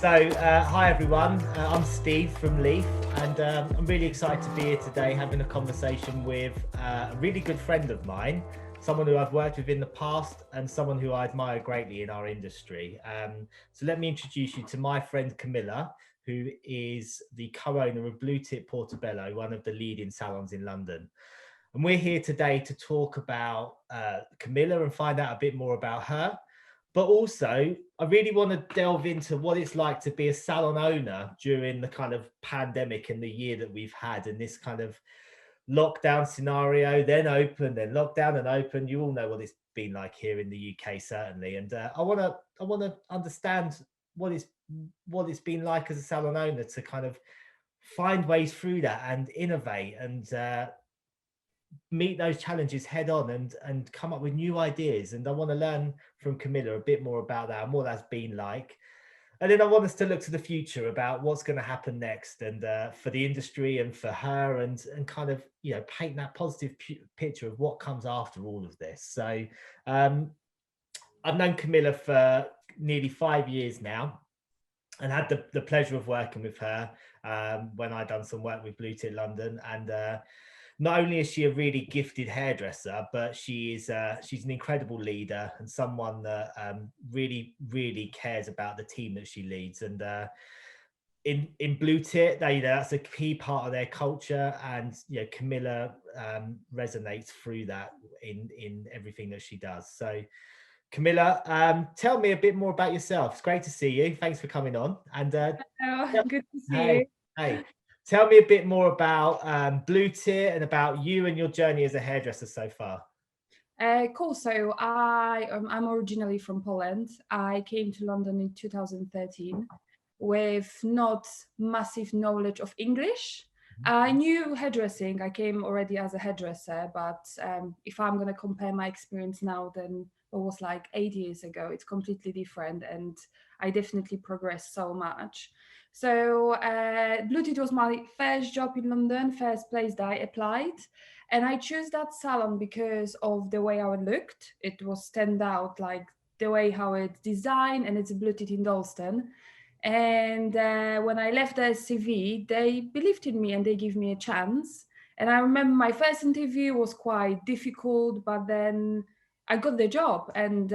Hi everyone, I'm Steve from Leaf, and I'm really excited to be here today having a conversation with a really good friend of mine, someone who I've worked with in the past and someone who I admire greatly in our industry. So let me introduce you to my friend Kamilla, who is the co-owner of Blue Tip Portabello, one of the leading salons in London. And we're here today to talk about Kamilla and find out a bit more about her. But also, I really want to delve into what it's like to be a salon owner during the kind of pandemic and the year that we've had, and this kind of lockdown scenario, then open, then lockdown and open. You all know what it's been like here in the UK, certainly. And I want to understand what it's been like as a salon owner to kind of find ways through that and innovate and meet those challenges head on and come up with new ideas. And I want to learn from Kamilla a bit more about that and what that's been like. And then I want us to look to the future about what's going to happen next, and for the industry and for her, and kind of, you know, paint that positive picture of what comes after all of this. So I've known Kamilla for nearly 5 years now, and had the pleasure of working with her when I'd done some work with Blue Tip London. And not only is she a really gifted hairdresser, but she's an incredible leader and someone that really cares about the team that she leads. And in Blue Tip, that's a key part of their culture, and Kamilla resonates through that in everything that she does. So Kamilla, tell me a bit more about yourself. It's great to see you. Thanks for coming on. And Hello, good to see you. Hey, tell me a bit more about Blue Tip and about you and your journey as a hairdresser so far. Cool. So I'm originally from Poland. I came to London in 2013 with not massive knowledge of English. I knew hairdressing. I came already as a hairdresser, but if I'm going to compare my experience now, then it was like 8 years ago. It's completely different, and I definitely progressed so much. So Blue Tip was my first job in London, first place that I applied. And I chose that salon because of the way how it looked. It was stand out, like the way how it's designed, and it's Blue Tip in Dalston. And when I left the CV, they believed in me and they gave me a chance. And I remember my first interview was quite difficult, but then I got the job. And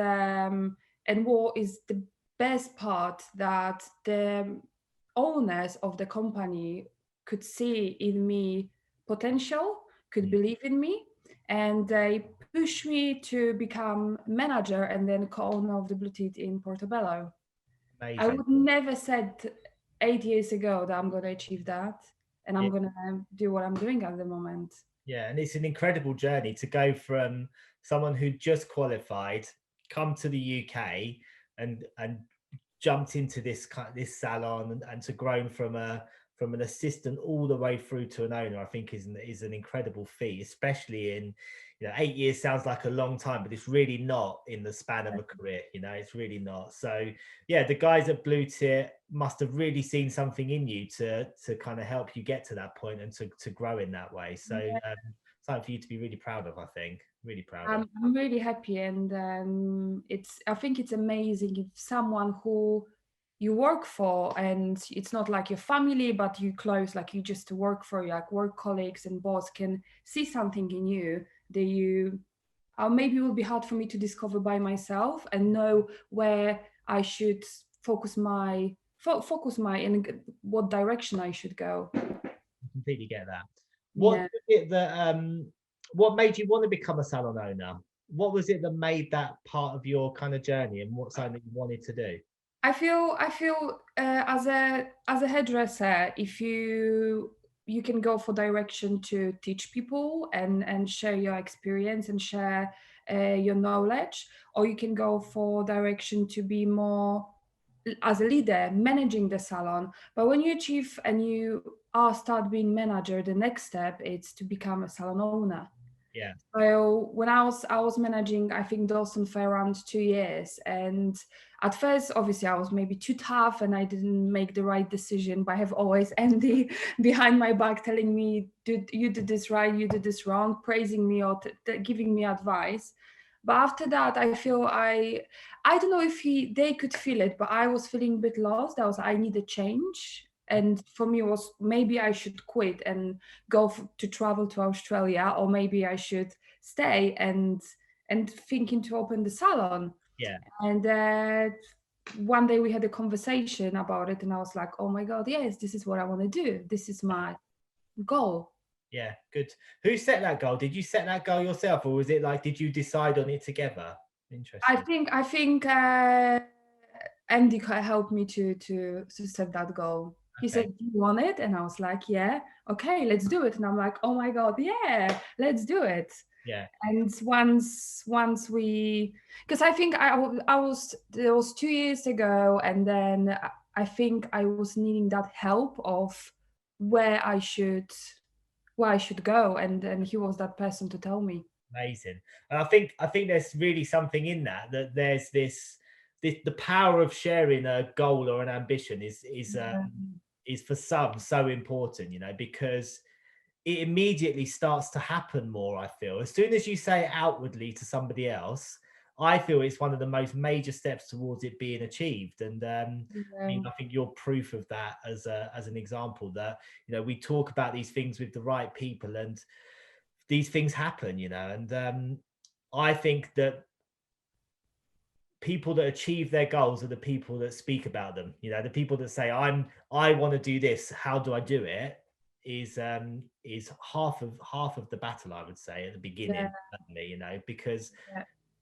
what is the best part, that the owners of the company could see in me potential, could believe in me, and they pushed me to become manager and then co-owner of the Blue Tip in Portabello. I Amazing. would never said 8 years ago that I'm going to achieve that, and I'm going to do what I'm doing at the moment. Yeah, and it's an incredible journey to go from someone who just qualified, come to the UK, and jumped into this salon, and to grown from an assistant all the way through to an owner. I think is an incredible feat, especially in 8 years sounds like a long time, but it's really not in the span of a career. It's really not. So yeah, the guys at Blue Tip must have really seen something in you to kind of help you get to that point and to grow in that way. So something for you to be really proud of. I think really proud of. I'm really happy, and I think it's amazing if someone who you work for, and it's not like your family, but you close, like you just work for, like work colleagues and boss can see something in you that maybe it will be hard for me to discover by myself and know where I should focus my in what direction I should go. I completely get that. What Yeah. was it that what made you want to become a salon owner? What was it that made that part of your kind of journey, and what's something that you wanted to do? I feel as a hairdresser, if you can go for direction to teach people and share your experience and share your knowledge, or you can go for direction to be more as a leader managing the salon. But when you achieve and you start being manager, the next step is to become a salon owner. Yeah. So when I was managing, I think Dawson for around 2 years, and at first, obviously, I was maybe too tough and I didn't make the right decision. But I have always Andy behind my back telling me, "You did this right, you did this wrong," praising me or giving me advice. But after that, I feel I don't know if they could feel it, but I was feeling a bit lost. I need a change. And for me, it was maybe I should quit and go to travel to Australia, or maybe I should stay and thinking to open the salon. Yeah. And one day we had a conversation about it, and I was like, oh my God, yes, this is what I want to do. This is my goal. Yeah, good. Who set that goal? Did you set that goal yourself, or was it like, did you decide on it together? Interesting. I think Andy helped me to set that goal. He Okay. said, "Do you want it?" And I was like, "Yeah, okay, let's do it." And I'm like, "Oh my God, yeah, let's do it." Yeah. And once we, because I think I was it was 2 years ago, and then I think I was needing that help of where I should go, and he was that person to tell me. Amazing. And I think there's really something in that there's this the power of sharing a goal or an ambition is for some so important, you know, because it immediately starts to happen more. I feel as soon as you say it outwardly to somebody else, I feel it's one of the most major steps towards it being achieved. And I mean, I think you're proof of that as an example that, you know, we talk about these things with the right people and these things happen, you know. And I think that people that achieve their goals are the people that speak about them, you know, the people that say, I want to do this, how do I do it, is half of the battle, I would say, at the beginning, certainly, you know, because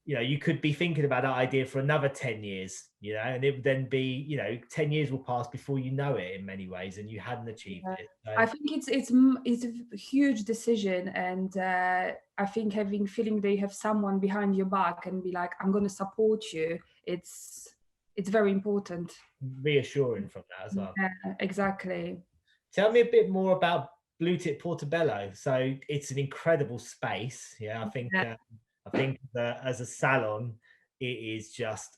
you know, you could be thinking about that idea for another 10 years, you know, and it would then be, you know, 10 years will pass before you know it in many ways, and you hadn't achieved it. So, I think it's a huge decision, and I think feeling that you have someone behind your back and be like, I'm going to support you, it's very important. reassuring from that as well. Yeah, exactly. Tell me a bit more about Blue Tip Portabello. So it's an incredible space. Yeah, I think that as a salon, it is just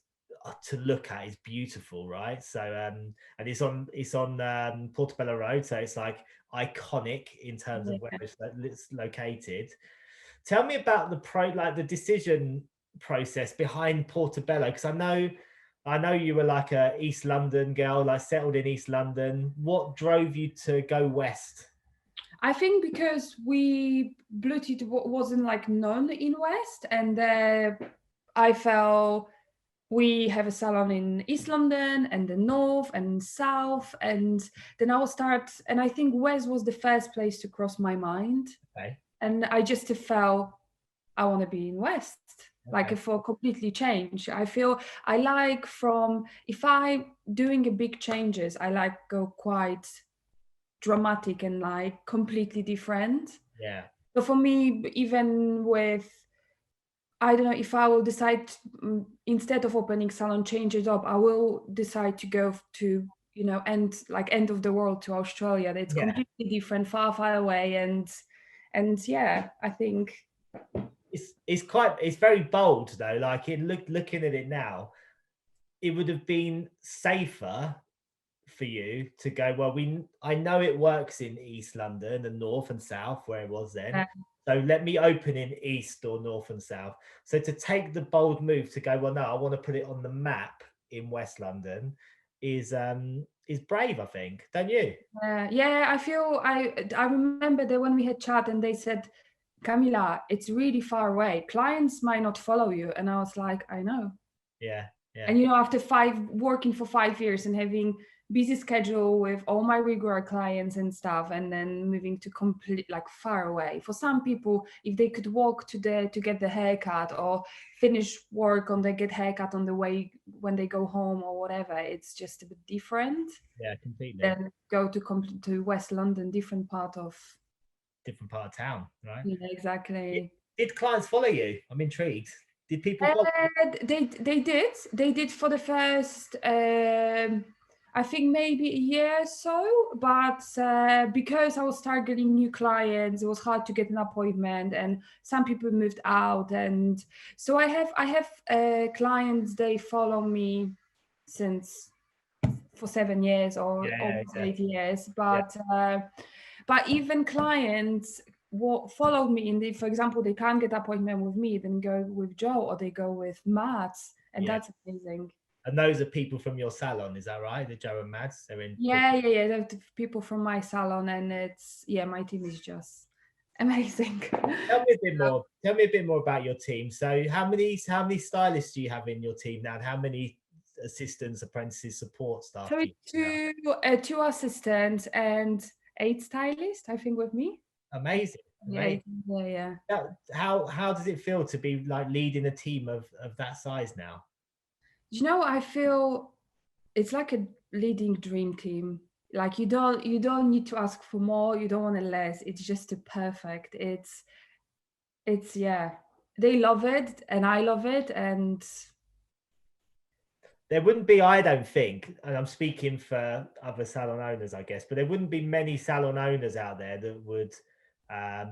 to look at. Is beautiful, right? So and it's on Portabello Road, so it's like iconic in terms of where it's located. Tell me about the decision process behind Portabello, because I know you were like a East London girl, like settled in East London. What drove you to go west? I think because Bluetooth wasn't like known in West, and I felt we have a salon in East London and the North and South, and then I will start. And I think West was the first place to cross my mind, Okay. and I just felt I want to be in West. Okay. Like for completely change. I feel I like if I doing a big changes, I like go quite dramatic and like completely different. Yeah. So for me, even with, I don't know, if I will decide instead of opening salon, change it up, I will decide to go to, you know, end of the world to Australia. It's completely different, far away, and yeah, I think it's very bold though. Like looking at it now, it would have been safer for you to go, well, I know it works in East London and North and South where it was then, so let me open in East or North and South. So to take the bold move to go, well, no, I want to put it on the map in West London is brave, I think, don't you? Yeah, I feel I remember that when we had chat and they said, Kamilla, it's really far away, clients might not follow you, and I was like, I know. Yeah. And you know, after working for 5 years and having busy schedule with all my regular clients and stuff, and then moving to complete like far away. For some people, if they could walk to get the haircut or finish work on get haircut on the way when they go home or whatever, it's just a bit different. Yeah, completely. Then go to West London, different part of town, right? Yeah, exactly. Did clients follow you? I'm intrigued. Did people follow you? They did for the first I think maybe a year or so, but because I was targeting new clients, it was hard to get an appointment, and some people moved out, and so I have clients, they follow me since for 7 years or almost 8 years, but even clients followed me in the, for example, they can't get appointment with me, then go with Joe, or they go with Matt, and Yeah. that's amazing. And those are people from your salon, is that right? The Joe and Mads, they're in. Yeah. They're the people from my salon, and it's, yeah, my team is just amazing. Tell me a bit more. Tell me a bit more about your team. So, how many stylists do you have in your team now, and how many assistants, apprentices, support staff So do you it's have now? two assistants and 8 stylists, I think, with me. Amazing, Yeah, amazing. yeah. How does it feel to be like leading a team of that size now? You know, I feel it's like a leading dream team. Like you don't need to ask for more, you don't want a less. It's just a perfect. It's yeah. They love it and I love it, and There wouldn't be, I don't think, and I'm speaking for other salon owners, I guess, but there wouldn't be many salon owners out there that would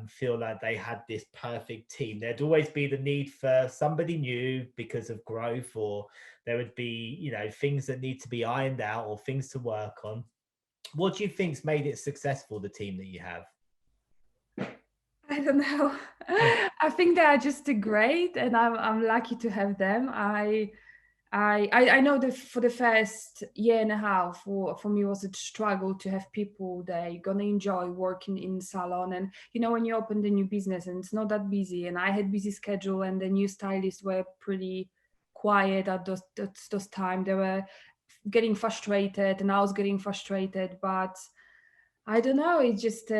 feel like they had this perfect team. There'd always be the need for somebody new because of growth, or there would be, you know, things that need to be ironed out or things to work on. What do you think's made it successful, the team that you have? I don't know. I think they are just great, and I'm lucky to have them. I know that for the first year and a half, for me was a struggle to have people they gonna enjoy working in salon. And you know, when you open the new business and it's not that busy, and I had busy schedule, and the new stylists were pretty quiet at those time. They were getting frustrated, and I was getting frustrated. But I don't know. It's just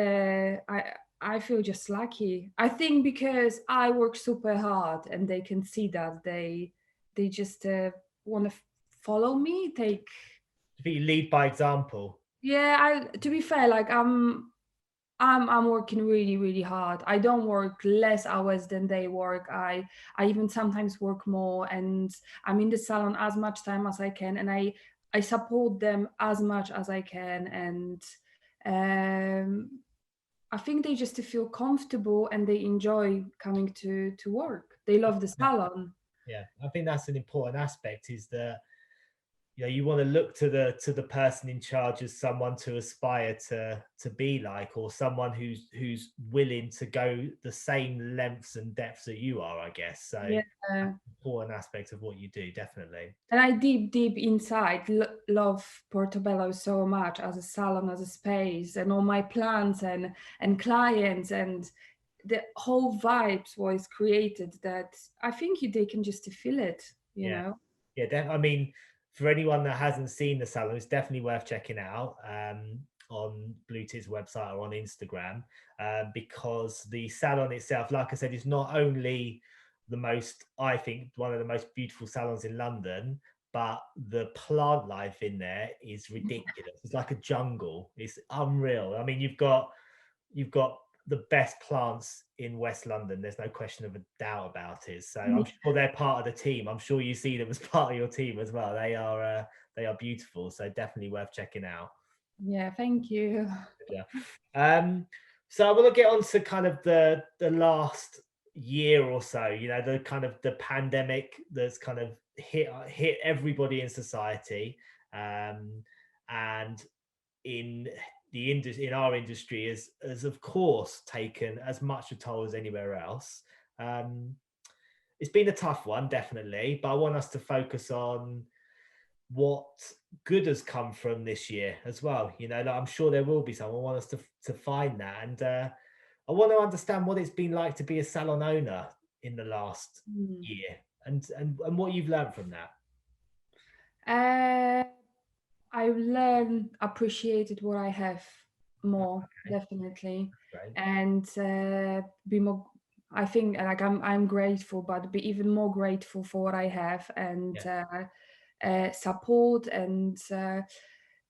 I feel just lucky. I think because I work super hard, and they can see that they just want to follow me. Take Do you think you lead by example? yeah. I to be fair, like I'm working really hard. I don't work less hours than they work. I even sometimes work more, and I'm in the salon as much time as I can, and I support them as much as I can. And um I think they just feel comfortable, and they enjoy coming to work. They love the salon. Yeah, I think that's an important aspect, is that, you know, you want to look to the person in charge as someone to aspire to be like, or someone who's willing to go the same lengths and depths that you are, I guess. So Yeah. important aspect of what you do, definitely. And I deep inside love Portabello so much as a salon, as a space, and all my plants and clients, and the whole vibes was created that I think they can just feel it, you Yeah, know. yeah. I mean, for anyone that hasn't seen the salon, it's definitely worth checking out on Bluetooth's website or on Instagram, because the salon itself, like I said, is not only the most, I think, one of the most beautiful salons in London, but the plant life in there is ridiculous. It's like a jungle. It's unreal. I mean, you've got the best plants in West London. There's no question of a doubt about it. So I'm sure they're part of the team. I'm sure you see them as part of your team as well. They are beautiful. So definitely worth checking out. Yeah, thank you. Yeah. So I want to get on to kind of the last year or so. You know, the kind of the pandemic that's kind of hit everybody in society, and in the industry, in our industry, has of course taken as much a toll as anywhere else. Um, it's been a tough one, definitely, but I want us to focus on what good has come from this year as well. You know, like, I'm sure there will be some. I want us to find that, and I want to understand what it's been like to be a salon owner in the last Mm. year, and what you've learned from that. Uh, I learn appreciated what I have more, Okay, definitely, great. and be more. I think like I'm grateful, but be even more grateful for what I have, and Yeah, support. And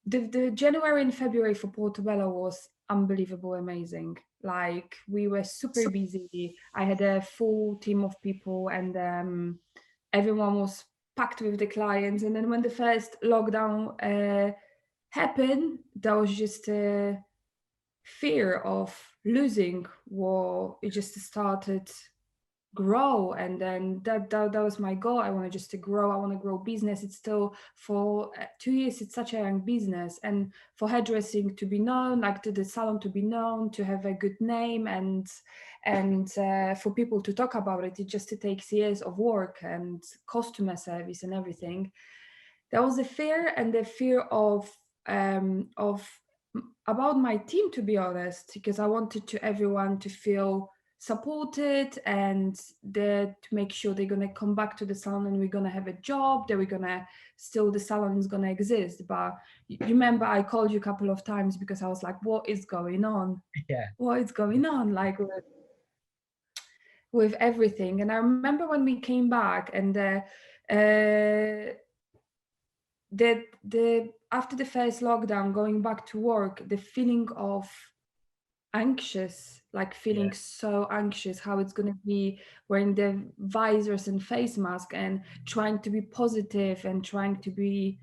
the January and February for Portabello was unbelievable, amazing. Like we were super busy. I had a full team of people, and everyone was packed with the clients. And then when the first lockdown happened, there was just a fear of losing what it just started grow, and then that was my goal. I wanted just to grow. I want to grow business. It's still for 2 years, it's such a young business, and for hairdressing to be known, like to the salon to be known, to have a good name, and for people to talk about it, it just it takes years of work and customer service and everything. There was a fear, and the fear of about my team, to be honest, because I wanted to everyone to feel supported, and that to make sure they're gonna come back to the salon and we're gonna have a job, that we're gonna still the salon is gonna exist. But you remember I called you a couple of times because I was like, what is going on? Yeah. What is going on? Like with everything. And I remember when we came back, and uh, the after the first lockdown, going back to work, the feeling of anxious, like feeling Yeah. so anxious how it's going to be wearing the visors and face mask and trying to be positive and trying to be,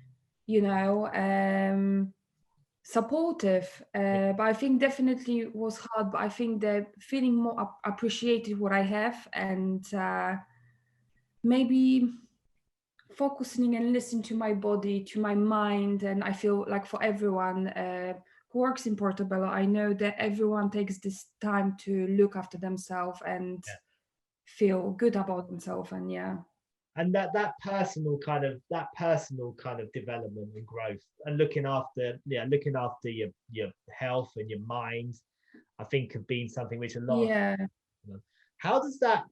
you know, supportive. But I think definitely was hard, but I think the feeling more appreciated what I have, and maybe focusing and listening to my body, to my mind. And I feel like for everyone who works in Portabello, I know that everyone takes this time to look after themselves and Yeah. feel good about themselves. And yeah. And that personal kind of development and growth, and looking after your health and your mind, I think have been something which a lot of, Yeah. how does that,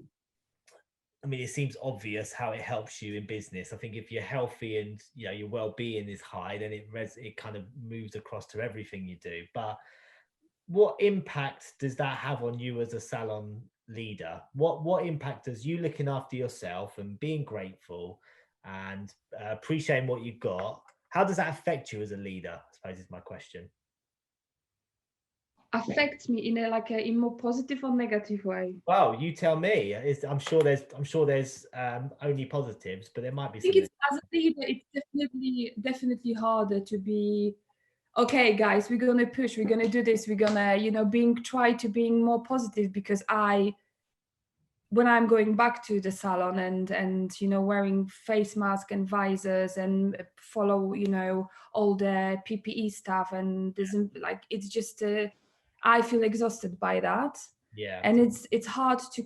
I mean, it seems obvious how it helps you in business. I think if you're healthy and your well-being is high, then it kind of moves across to everything you do. But what impact does that have on you as a salon leader? What impact does you looking after yourself and being grateful and appreciating what you've got, how does that affect you as a leader, I suppose is my question. Affects me in a like a in more positive or negative way. Well, you tell me. I'm sure there's only positives, but there might be I think some. it's as a leader, it's definitely harder to be okay, guys, we're gonna push, we're gonna do this, we're gonna, being try to being more positive, because when I'm going back to the salon and wearing face mask and visors and follow all the PPE stuff, and like it's just I feel exhausted by that, Yeah. and it's hard to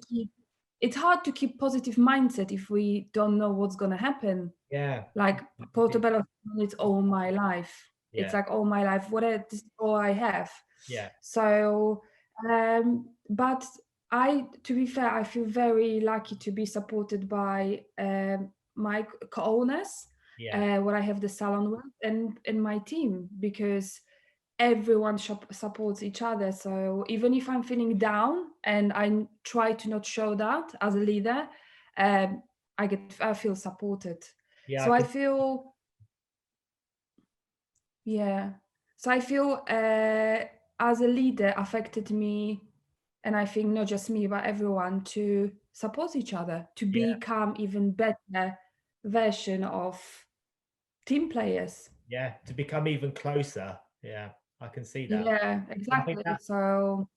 keep positive mindset if we don't know what's gonna happen. Yeah. Like Portobello, it's all my life. It's Yeah. like all my life. This is all I have. Yeah. So, but to be fair, I feel very lucky to be supported by my co-owners, Yeah. what I have the salon with, and my team, because everyone supports each other. So even if I'm feeling down and I try to not show that as a leader, um, I feel supported. Yeah. I So I can. feel, yeah. So I feel as a leader affected me, and I think not just me, but everyone, to support each other, to Yeah. become even better version of team players. Yeah. To become even closer. Yeah. I can see that. Yeah, And I think exactly. that So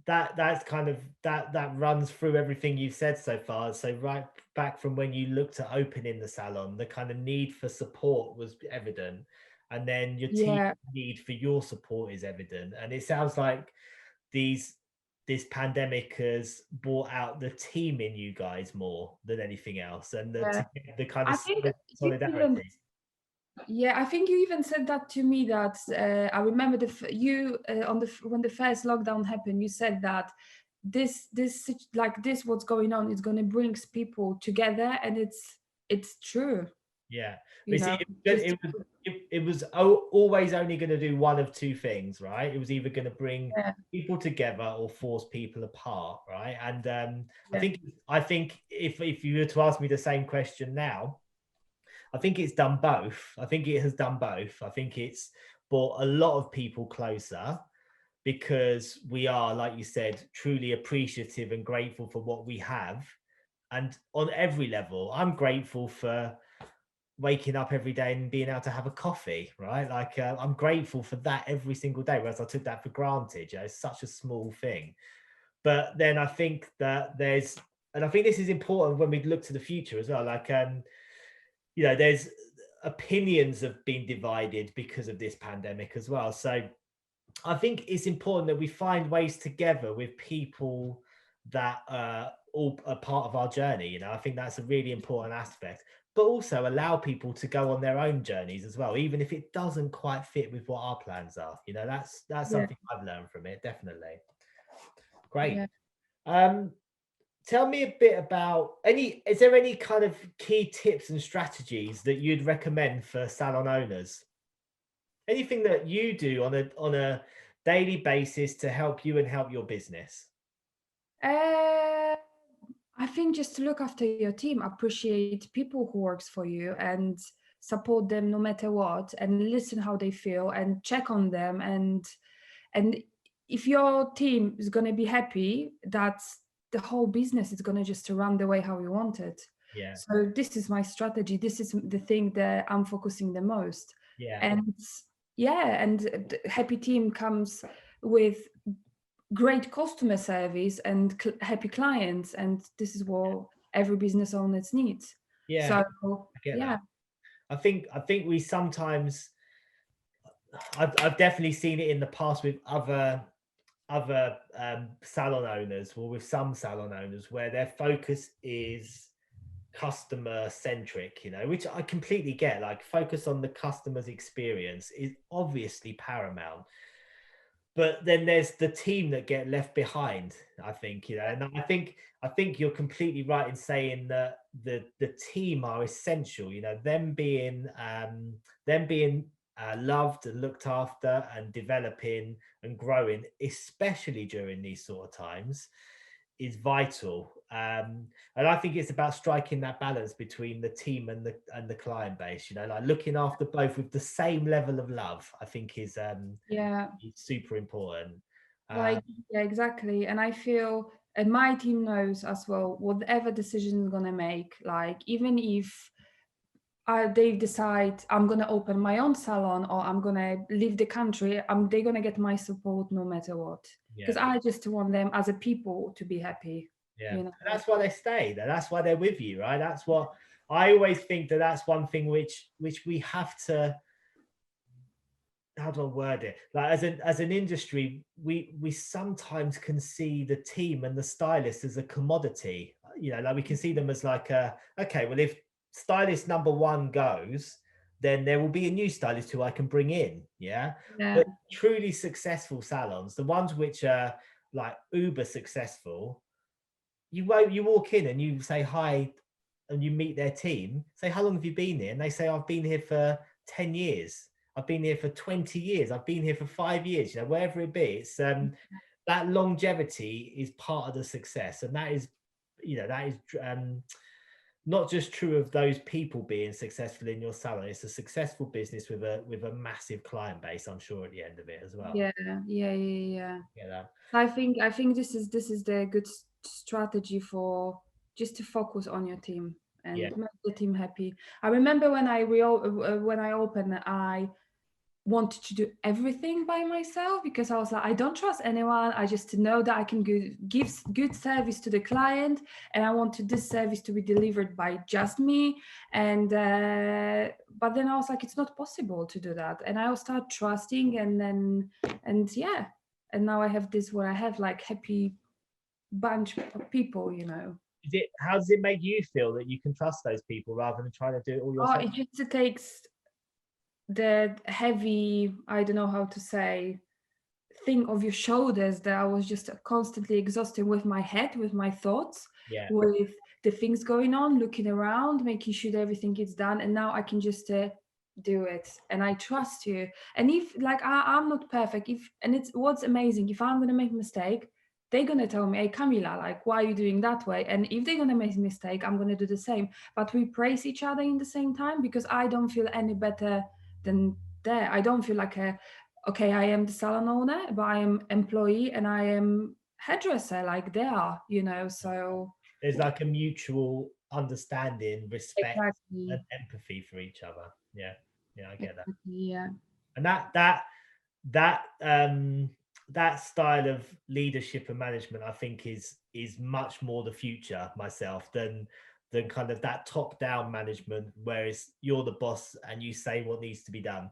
that's kind of that runs through everything you've said so far. So right back from when you looked at opening the salon, the kind of need for support was evident, and then your team yeah, need for your support is evident. And it sounds like these this pandemic has brought out the team in you guys more than anything else, and yeah. the kind of I think you even, solidarity. yeah, I think you even said that to me, that I remember you when the first lockdown happened, you said that like this what's going on is going to bring people together, and it's true, Yeah, you but see, know, just it was always only going to do one of two things, right? It was either going to bring yeah, people together or force people apart, right? And yeah, I think if you were to ask me the same question now, I think it's done both. I think it has done both. I think it's brought a lot of people closer because we are, like you said, truly appreciative and grateful for what we have. And on every level, I'm grateful for waking up every day and being able to have a coffee, right? Like I'm grateful for that every single day, whereas I took that for granted. It's such a small thing. But then I think that there's I think this is important when we look to the future as well. Like, you know, there's opinions have been divided because of this pandemic as well. So I think it's important that we find ways together with people that all are part of our journey. You know, I think that's a really important aspect, but also allow people to go on their own journeys as well, even if it doesn't quite fit with what our plans are. You know, that's Yeah, something I've learned from it, definitely. Great. yeah. Um, Tell me a bit about is there any kind of key tips and strategies that you'd recommend for salon owners? Anything that you do on a daily basis to help you and help your business? Uh, I think just to look after your team, appreciate people who works for you and support them no matter what, and listen how they feel and check on them. And if your team is gonna be happy, that's the whole business is gonna just run the way how you want it. Yeah, So this is my strategy. This is the thing that I'm focusing the most. yeah, And yeah, and the happy team comes with great customer service and happy clients, and this is what every business owners needs. yeah. So I get yeah, that. I think we sometimes I've definitely seen it in the past with other salon owners or with some salon owners where their focus is customer centric, you know, which I completely get. Like, focus on the customer's experience is obviously paramount, but then there's the team that get left behind, I think. You know, and I think you're completely right in saying that the team are essential, you know, them being loved and looked after and developing and growing, especially during these sort of times, is vital. And I think it's about striking that balance between the team and the client base. You know, like looking after both with the same level of love. I think yeah, is super important. like yeah, exactly. And I feel, and my team knows as well, whatever decision I'm gonna make, like even if they decide I'm gonna open my own salon or I'm gonna leave the country, they're gonna get my support no matter what. Because Yeah, I just want them as a people to be happy, yeah. you And know. that's why they stay. That's why they're with you, right? That's what I always think, that's one thing which we have to, how do I word it? Like, as an industry, we sometimes can see the team and the stylist as a commodity. You know, like we can see them as like okay, well, if stylist number one goes, then there will be a new stylist who I can bring in. Yeah. Yeah, But truly successful salons, the ones which are like uber successful, you walk in and you say hi and you meet their team, say, how long have you been here? And they say, I've been here for 10 years. I've been here for 20 years. I've been here for 5 years, you know, wherever it be. It's that longevity is part of the success. And that is, you know, that is not just true of those people being successful in your salon. It's a successful business with a massive client base, I'm sure, at the end of it as well. yeah, yeah, yeah, yeah. Yeah, that. I think this is the good strategy for just to focus on your team Yeah, and make the team happy. I remember when I opened, I wanted to do everything by myself because I was like, I don't trust anyone. I just know that I can give good service to the client, and I wanted this service to be delivered by just me. And but then I was like, it's not possible to do that, and I will start trusting, and yeah, and now I have this where I have like happy bunch of people, you know. how does it make you feel that you can trust those people rather than trying to do it all Oh, yourself? it just takes the heavy, I don't know how to say, thing of your shoulders that I was just constantly exhausted with my head, with my thoughts, Yeah, with the things going on, looking around, making sure that everything gets done. And now I can just do it, and I trust you. And if like I'm not perfect, if and it's what's amazing, if I'm gonna make a mistake, they're gonna tell me, "Hey, Kamila, like why are you doing that way?" And if they're gonna make a mistake, I'm gonna do the same. But we praise each other in the same time because I don't feel any better than there. I don't feel like a okay, I am the salon owner, but I am employee and I am hairdresser like they are, you know. So there's like a mutual understanding, respect, and exactly, empathy for each other. Yeah, yeah, I get that. exactly, yeah, And that that style of leadership and management, I think, is much more the future myself than kind of that top-down management, whereas you're the boss and you say what needs to be done.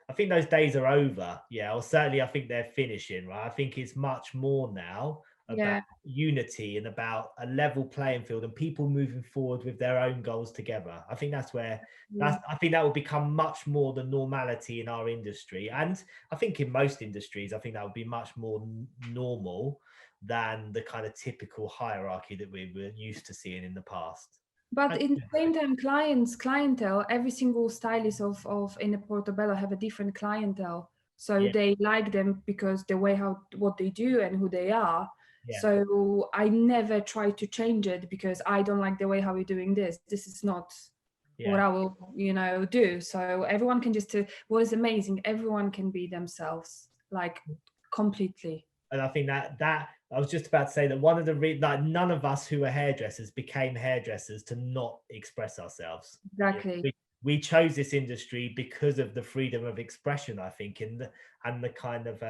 I think those days are over. Yeah, or certainly I think they're finishing, right? I think it's much more now about Yeah. unity and about a level playing field and people moving forward with their own goals together. I think that's where I think that will become much more the normality in our industry. And I think in most industries, I think that would be much more normal than the kind of typical hierarchy that we were used to seeing in the past. But in the same time, clientele, every single stylist of in a Portabello have a different clientele. So Yeah. they like them because the way what they do and who they are. Yeah. So I never try to change it because I don't like the way how we're doing this. This is not what I will, do. So everyone can just what is amazing, everyone can be themselves, like completely. And I think that I was just about to say that one of the like none of us who are hairdressers became hairdressers to not express ourselves. Exactly. We chose this industry because of the freedom of expression, I think, and the kind of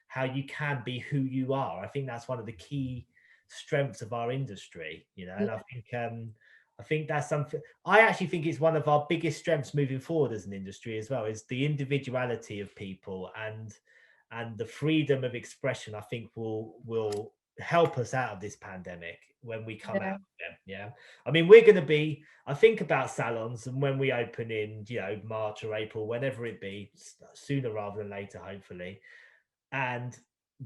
how you can be who you are. I think that's one of the key strengths of our industry, and I think that's something I actually think is one of our biggest strengths moving forward as an industry as well, is the individuality of people and the freedom of expression. I think will help us out of this pandemic when we come out of it. Yeah. I mean, we're going to be, I think about salons and when we open in, March or April, whenever it be, sooner rather than later, hopefully. And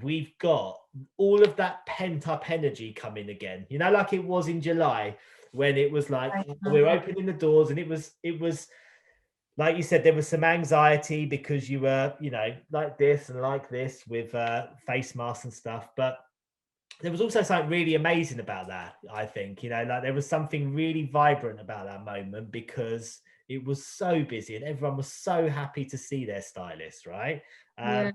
we've got all of that pent up energy coming again, like it was in July when it was like, we're opening the doors, and it was like you said, there was some anxiety because you were, like this and like this with face masks and stuff. But there was also something really amazing about that, I think, like there was something really vibrant about that moment because it was so busy and everyone was so happy to see their stylist, right? I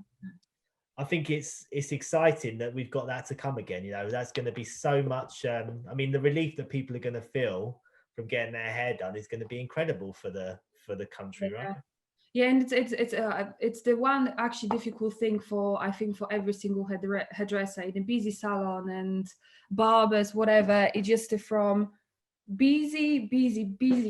think it's exciting that we've got that to come again. That's going to be so much. I mean, the relief that people are going to feel from getting their hair done is going to be incredible for the country, right? Yeah, and it's the one actually difficult thing for, I think, for every single hairdresser in a busy salon and barbers, whatever. It's just from busy,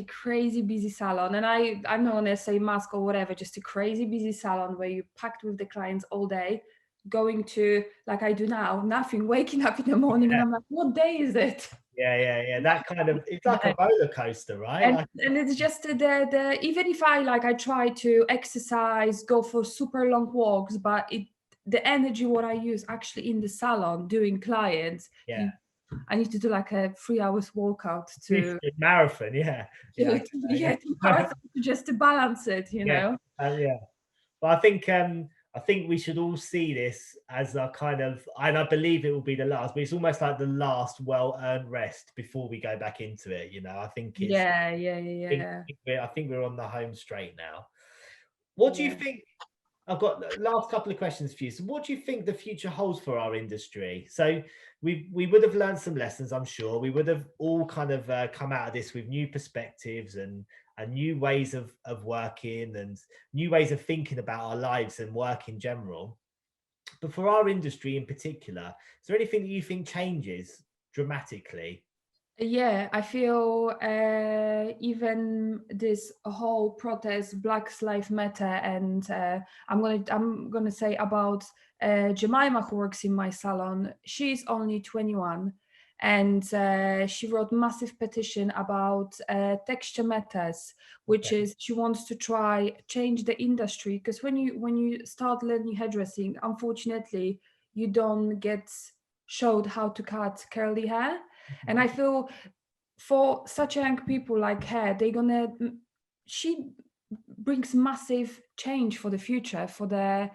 crazy busy salon, and I'm not gonna say mask or whatever, just a crazy busy salon where you're packed with the clients all day, going to, like I do now, nothing, waking up in the morning and I'm like, what day is it? Yeah. That kind of, it's like a roller coaster, right? And it's just the even if I try to exercise, go for super long walks, but the energy what I use actually in the salon doing clients, I need to do like a 3 hours workout to marathon, marathon just to balance it, yeah. But I think we should all see this as a kind of, and I believe it will be the last, but it's almost like the last well-earned rest before we go back into it. I think it's I think we're on the home straight now. What do you think? I've got the last couple of questions for you. So what do you think the future holds for our industry? So we would have learned some lessons, I'm sure. We would have all kind of come out of this with new perspectives and new ways of working and new ways of thinking about our lives and work in general. But for our industry in particular, is there anything that you think changes dramatically? Yeah, I feel even this whole protest, Black Lives Matter, and I'm gonna say about Jemima, who works in my salon. She's only 21, and she wrote massive petition about texture matters, which is she wants to try change the industry, because when you start learning hairdressing, unfortunately, you don't get showed how to cut curly hair. And I feel for such young people like her, she brings massive change for the future, for the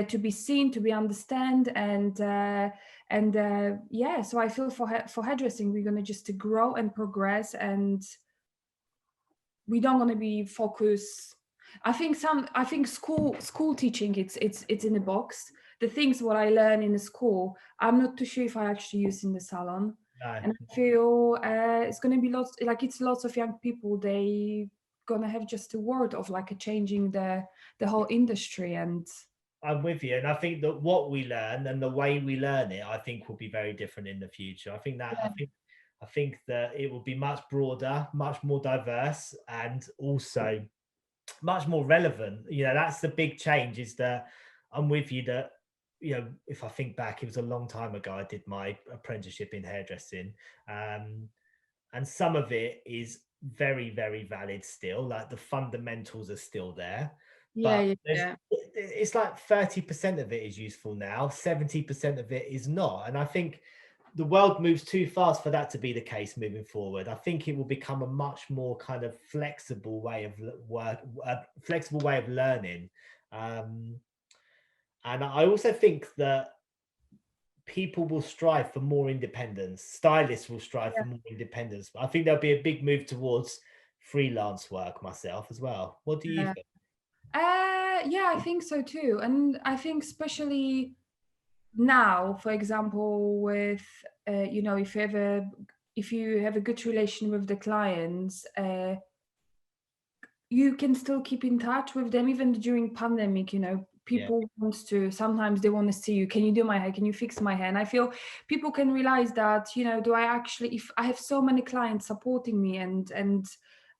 to be seen, to be understand, and so I feel for hairdressing, we're gonna just to grow and progress, and we don't gonna be focused. I think school teaching, it's in a box. The things what I learn in the school, I'm not too sure if I actually use in the salon. And I feel it's going to be lots of young people, they gonna have just a word of like a changing the whole industry. And I'm with you, and I think that what we learn and the way we learn it, I think, will be very different in the future. I think that I think that it will be much broader, much more diverse, and also much more relevant. You know, that's the big change. Is that I'm with you that, you know, if I think back, it was a long time ago. I did my apprenticeship in hairdressing, and some of it is very, very valid still. Like the fundamentals are still there, Yeah, but yeah, yeah. it's like 30% of it is useful now, 70% of it is not. And I think the world moves too fast for that to be the case moving forward. I think it will become a much more kind of flexible way of work, a flexible way of learning. Um, and I also think that people will strive for more independence. Stylists will strive for more independence. But I think there'll be a big move towards freelance work myself as well. What do you Yeah. think? Yeah, I think so too. And I think especially now, for example, with you know, if you have a good relation with the clients, you can still keep in touch with them even during pandemic. You know, Yeah, people want to, sometimes they want to see you, can you do my hair, can you fix my hair? And I feel people can realize that, you know, do I actually, if I have so many clients supporting me and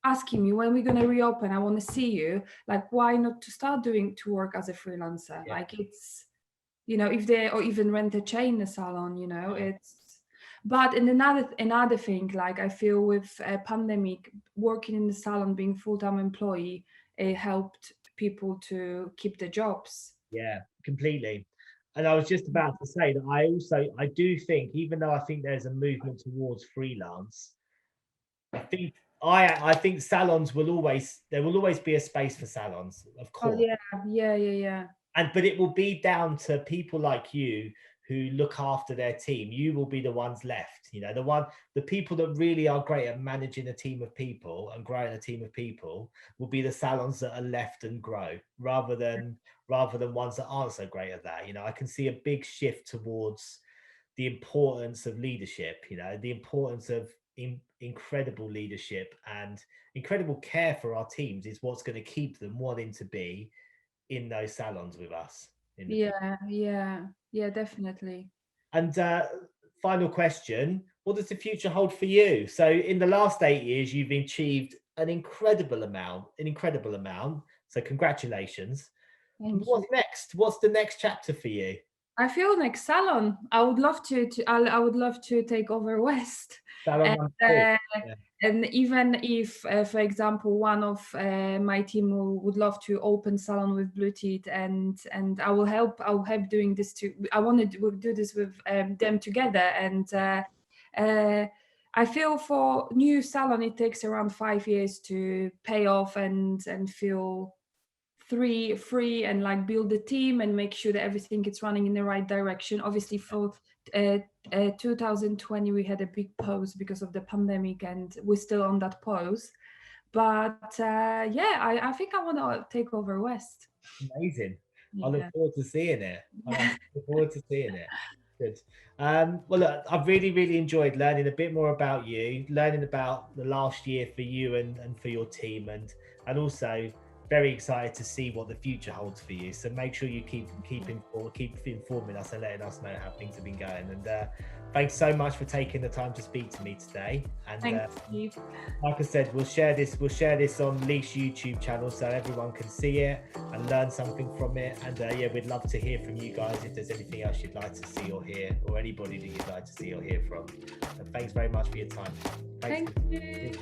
asking me when we're going to reopen, I want to see you, like why not to start doing to work as a freelancer? yeah, Like it's, you know, if they, or even rent a chain a salon, you know, yeah. it's, but in another thing, like I feel with a pandemic, working in the salon, being full-time employee, it helped people to keep their jobs. Yeah, completely. And I was just about to say that I do think, even though I think there's a movement towards freelance, I think I think salons will always, there will always be a space for salons, of Oh course. yeah, yeah, yeah, yeah. And but it will be down to people like you who look after their team. You will be the ones left, you know, the people that really are great at managing a team of people and growing a team of people will be the salons that are left and grow, rather than ones that aren't so great at that. You know, I can see a big shift towards the importance of leadership, you know, the importance of incredible leadership and incredible care for our teams is what's going to keep them wanting to be in those salons with us in the future. Yeah, yeah, yeah, definitely. And final question, what does the future hold for you? So in the last 8 years, you've achieved an incredible amount. So congratulations. Thank you. What's next? What's the next chapter for you? I feel like Salon. I would love I would love to take over West, Salon and number two. Yeah. and even if, for example, one of my team would love to open Salon with Blue Teeth, and I will help. I will help doing this too. I want to do this with them together, and I feel for new Salon it takes around 5 years to pay off and feel free and like build a team and make sure that everything is running in the right direction. Obviously for 2020 we had a big pause because of the pandemic and we're still on that pause, but yeah, I think I want to take over West. Amazing. I look Yeah. forward to seeing it. I look forward to seeing it. Good. Well, look, I've really, really enjoyed learning a bit more about you, learning about the last year for you and for your team, and also very excited to see what the future holds for you. So make sure you keep informing us and letting us know how things have been going. And thanks so much for taking the time to speak to me today. And Thanks, Steve. like I said, we'll share this on Lee's YouTube channel so everyone can see it and learn something from it. And yeah, we'd love to hear from you guys if there's anything else you'd like to see or hear, or anybody that you'd like to see or hear from. And thanks very much for your time. Thank you.